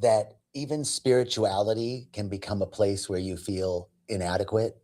that even spirituality can become a place where you feel inadequate.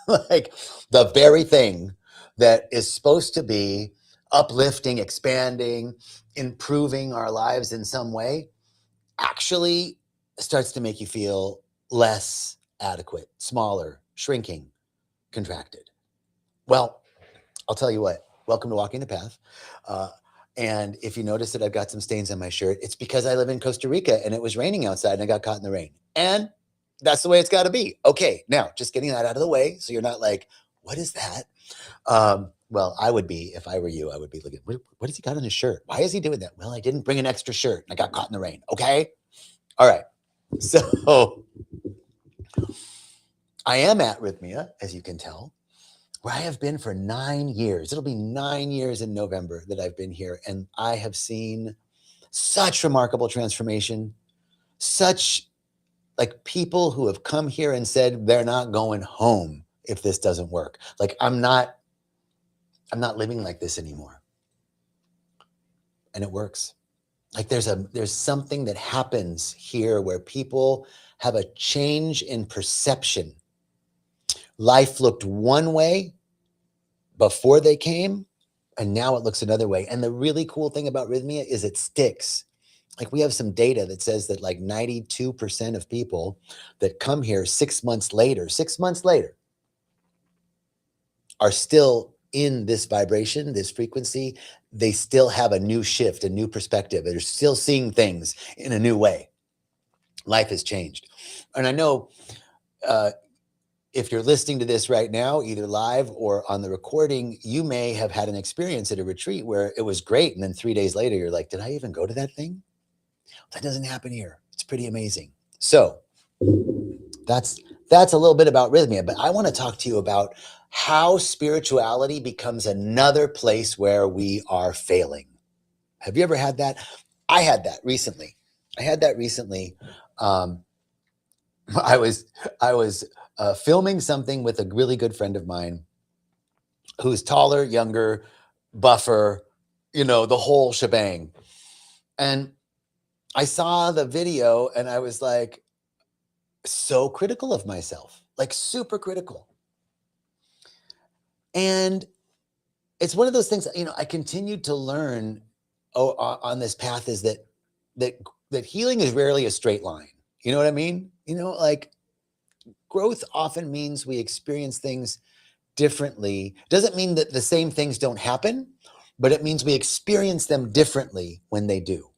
Like the very thing that is supposed to be uplifting, expanding, improving our lives in some way actually starts to make you feel less adequate, smaller, shrinking, contracted. Well, I'll tell you what, welcome to Walking the Path. Uh, and if you notice that I've got some stains on my shirt, it's because I live in Costa Rica and it was raining outside and I got caught in the rain. And that's the way it's got to be. Okay, now just getting that out of the way so you're not like, what is that? Well, I would be, if I were you, I would be looking, what has he got on his shirt? Why is he doing that? Well, I didn't bring an extra shirt and I got caught in the rain. Okay. All right. So I am at Rhythmia, as you can tell, where I have been for 9 years. It'll be 9 years in November that I've been here. And I have seen such remarkable transformation, such like people who have come here and said they're not going home if this doesn't work. Like I'm not living like this anymore. And it works. Like there's something that happens here where people have a change in perception. Life looked one way before they came, and now it looks another way. And the really cool thing about Rhythmia is it sticks. Like we have some data that says that like 92% of people that come here 6 months later are still in this vibration, this frequency. They still have a new shift, a new perspective. They're still seeing things in a new way. Life has changed. And I know if you're listening to this right now, either live or on the recording, you may have had an experience at a retreat where it was great. And then 3 days later, you're like, did I even go to that thing? That doesn't happen here. It's pretty amazing. So that's a little bit about Rhythmia, but I want to talk to you about how spirituality becomes another place where we are failing. Have you ever had that? I had that recently. I was filming something with a really good friend of mine who's taller, younger, buffer, the whole shebang. And I saw the video and I was like, so critical of myself, like super critical. And it's one of those things, I continued to learn on this path is that healing is rarely a straight line. You know what I mean? Like growth often means we experience things differently. Doesn't mean that the same things don't happen, but it means we experience them differently when they do.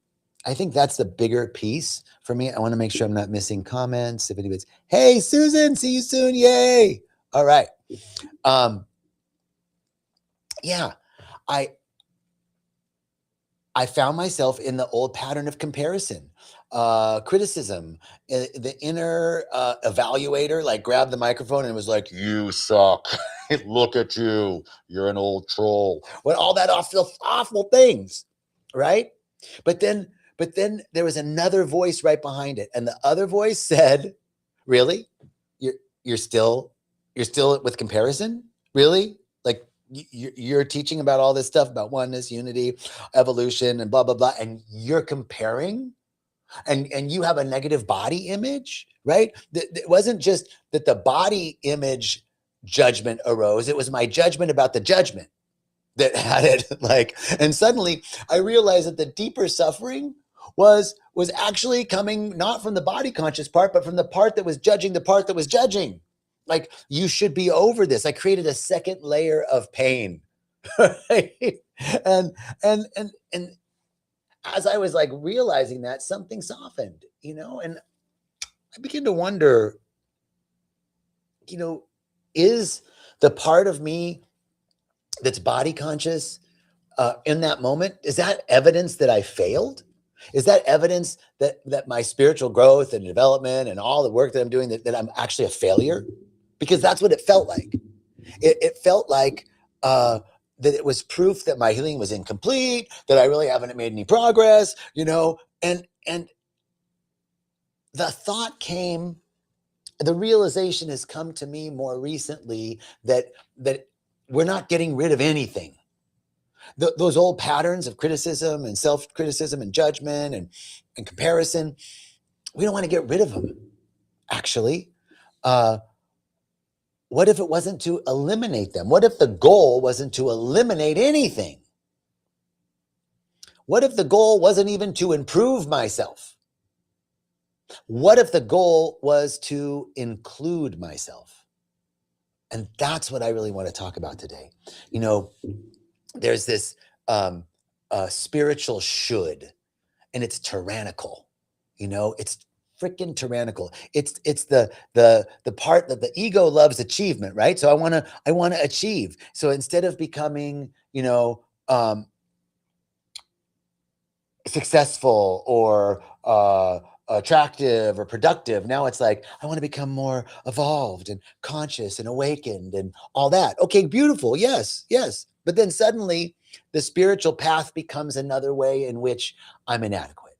I think that's the bigger piece for me. I want to make sure I'm not missing comments. If anybody's, hey, Susan, see you soon. Yay. All right. Yeah, I found myself in the old pattern of comparison, criticism, the inner evaluator, like grabbed the microphone and was like, you suck. Look at you. You're an old troll. What all that awful things, right? But then there was another voice right behind it. And the other voice said, really? You're still with comparison? Really? Like you're teaching about all this stuff about oneness, unity, evolution, and blah, blah, blah. And you're comparing and you have a negative body image, right? It wasn't just that the body image judgment arose. It was my judgment about the judgment that had it like, and suddenly I realized that the deeper suffering was actually coming not from the body conscious part, but from the part that was judging the part that was judging. Like, you should be over this. I created a second layer of pain. Right? And as I was like realizing that, something softened, and I began to wonder, is the part of me that's body conscious in that moment, is that evidence that I failed? Is that evidence that my spiritual growth and development and all the work that I'm doing, that I'm actually a failure? Because that's what it felt like. It felt like that it was proof that my healing was incomplete, that I really haven't made any progress, and the thought came, the realization has come to me more recently that we're not getting rid of anything. Those old patterns of criticism and self-criticism and judgment and comparison, We don't want to get rid of them, actually. What if it wasn't to eliminate them? What if the goal wasn't to eliminate anything? What if the goal wasn't even to improve myself? What if the goal was to include myself? And that's what I really want to talk about today. You know, there's this spiritual should, and it's tyrannical. You know, it's freaking tyrannical. It's the part that the ego loves achievement, right? So I want to achieve. So instead of becoming, successful or attractive or productive, now it's like I want to become more evolved and conscious and awakened and all that. Okay, beautiful. Yes, yes. But then suddenly the spiritual path becomes another way in which I'm inadequate,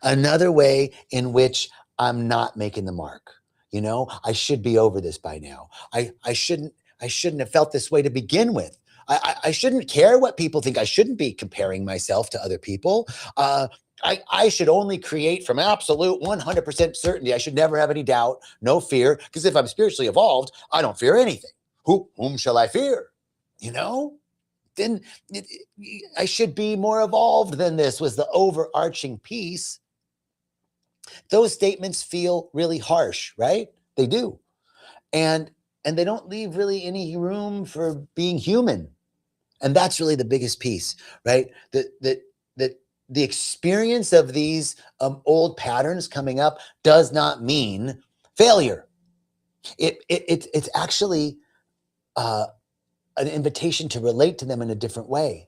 another way in which I'm not making the mark. I should be over this by now. I shouldn't have felt this way to begin with. I shouldn't care what people think. I shouldn't be comparing myself to other people. I should only create from absolute 100% certainty. I should never have any doubt, no fear, because if I'm spiritually evolved, I don't fear anything. Whom shall I fear? Then I should be more evolved than this, was the overarching piece. Those statements feel really harsh, right? They do. And they don't leave really any room for being human. And that's really the biggest piece, right? That the experience of these old patterns coming up does not mean failure. It's actually an invitation to relate to them in a different way,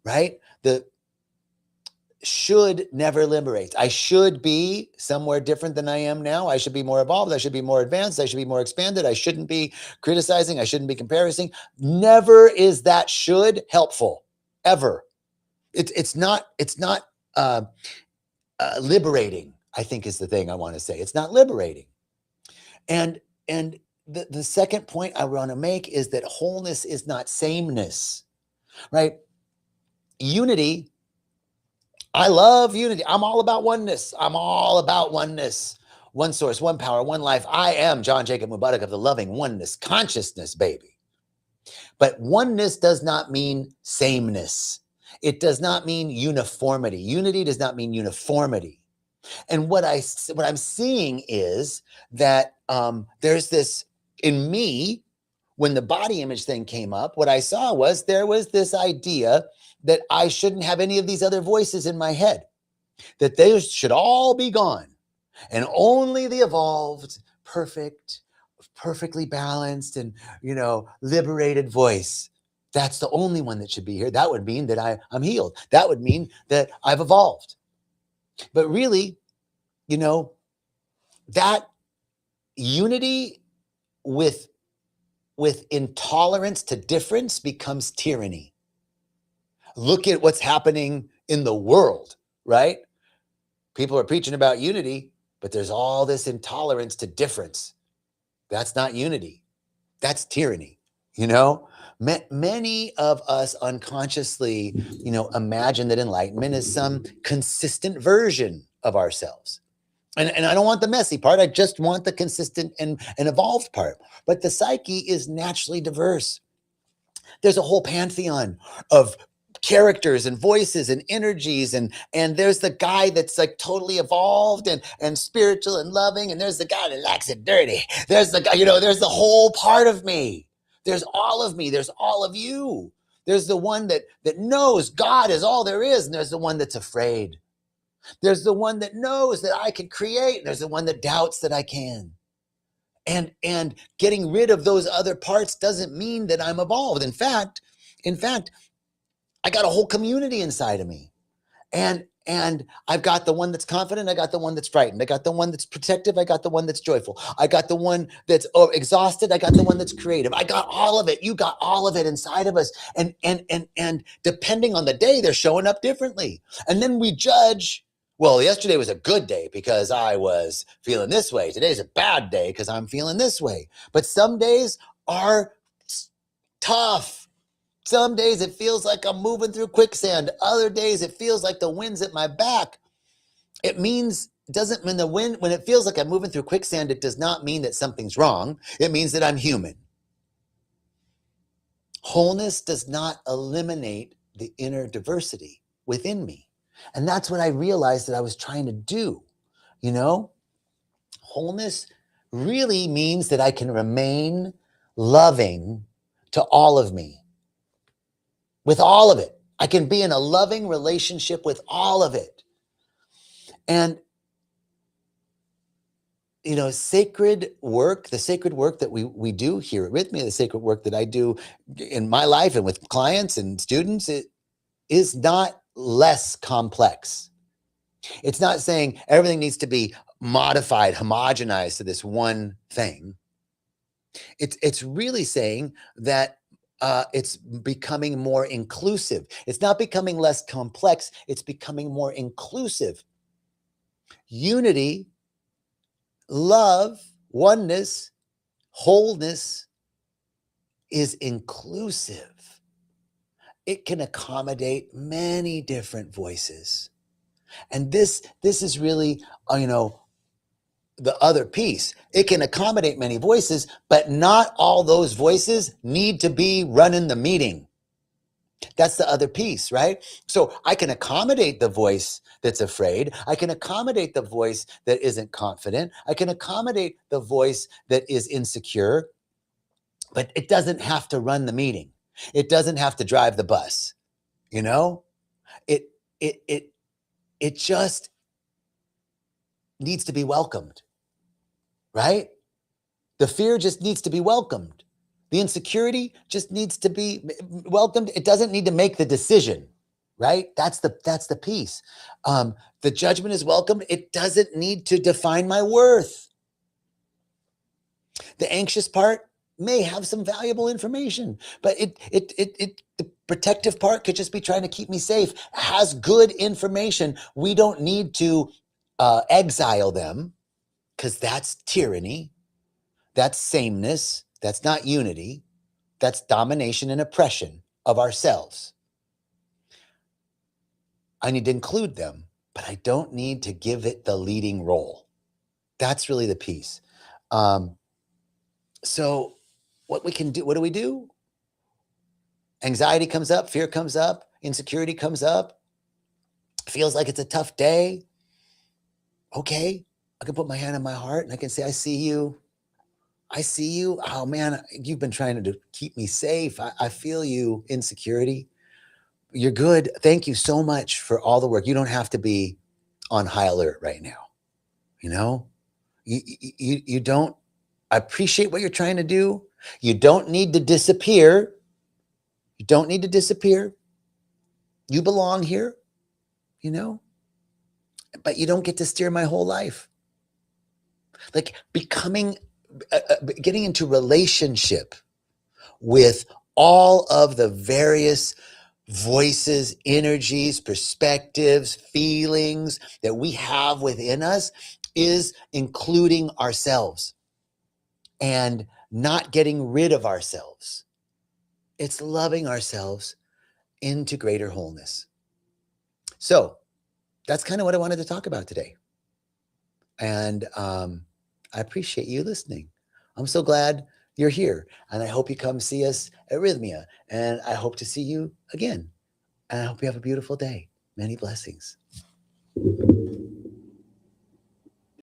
right? The should never liberates. I should be somewhere different than I am now. I should be more evolved. I should be more advanced. I should be more expanded. I shouldn't be criticizing. I shouldn't be comparing. Never is that should helpful, ever. It's not liberating, I think, is the thing I want to say. It's not liberating. And the second point I want to make is that wholeness is not sameness, right? Unity. I love unity. I'm all about oneness. I'm all about oneness. One source, one power, one life. I am John Jacob Mubarak of the loving oneness consciousness, baby. But oneness does not mean sameness. It does not mean uniformity. Unity does not mean uniformity. And what I'm seeing is that there's this in me. When the body image thing came up, what I saw was there was this idea that I shouldn't have any of these other voices in my head, that they should all be gone, and only the evolved, perfectly balanced, and liberated voice. That's the only one that should be here. That would mean that I'm healed. That would mean that I've evolved. But really, that unity with intolerance to difference becomes tyranny. Look at what's happening in the world, right? People are preaching about unity, but there's all this intolerance to difference. That's not unity. That's tyranny. Many of us unconsciously, imagine that enlightenment is some consistent version of ourselves. And I don't want the messy part. I just want the consistent and evolved part. But the psyche is naturally diverse. There's a whole pantheon of characters and voices and energies, and there's the guy that's like totally evolved and spiritual and loving, and there's the guy that likes it dirty. There's the guy, there's the whole part of me. There's all of me. There's all of you. There's the one that knows God is all there is, and there's the one that's afraid. There's the one that knows that I can create, and there's the one that doubts that I can. And getting rid of those other parts doesn't mean that I'm evolved. In fact, I got a whole community inside of me. And I've got the one that's confident. I got the one that's frightened. I got the one that's protective. I got the one that's joyful. I got the one that's exhausted. I got the one that's creative. I got all of it. You got all of it inside of us. And depending on the day, they're showing up differently. And then we judge. Well, yesterday was a good day because I was feeling this way. Today's a bad day because I'm feeling this way. But some days are tough. Some days it feels like I'm moving through quicksand. Other days it feels like the wind's at my back. It means It doesn't mean when it feels like I'm moving through quicksand, it does not mean that something's wrong. It means that I'm human. Wholeness does not eliminate the inner diversity within me. And that's what I realized that I was trying to do. You know, wholeness really means that I can remain loving to all of me, with all of it. I can be in a loving relationship with all of it. And sacred work, the sacred work that we do here at Rythmia, the sacred work that I do in my life and with clients and students, it is not less complex. It's not saying everything needs to be modified, homogenized to this one thing. It's really saying that it's becoming more inclusive. It's not becoming less complex. It's becoming more inclusive. Unity, love, oneness, wholeness is inclusive. It can accommodate many different voices. And this is really, the other piece. It can accommodate many voices, but not all those voices need to be running the meeting. That's the other piece, right? So I can accommodate the voice that's afraid. I can accommodate the voice that isn't confident. I can accommodate the voice that is insecure, but it doesn't have to run the meeting. It doesn't have to drive the bus. It it it it just needs to be welcomed, right? The fear just needs to be welcomed. The insecurity just needs to be welcomed. It doesn't need to make the decision, right? That's the piece. The judgment is welcomed. It doesn't need to define my worth. The anxious part may have some valuable information, but the protective part could just be trying to keep me safe. Has good information. We don't need to exile them, because that's tyranny. That's sameness. That's not unity. That's domination and oppression of ourselves. I need to include them, but I don't need to give it the leading role. That's really the piece. So what do we do? Anxiety comes up, fear comes up, insecurity comes up, feels like it's a tough day. Okay, I can put my hand on my heart and I can say, I see you. I see you. Oh man, you've been trying to keep me safe. I feel you, insecurity. You're good. Thank you so much for all the work. You don't have to be on high alert right now. You don't. I appreciate what you're trying to do. You don't need to disappear. You don't need to disappear. You belong here, but you don't get to steer my whole life. Like getting into relationship with all of the various voices, energies, perspectives, feelings that we have within us is including ourselves and not getting rid of ourselves. It's loving ourselves into greater wholeness. So that's kind of what I wanted to talk about today. And I appreciate you listening. I'm so glad you're here. And I hope you come see us at Rythmia. And I hope to see you again. And I hope you have a beautiful day. Many blessings.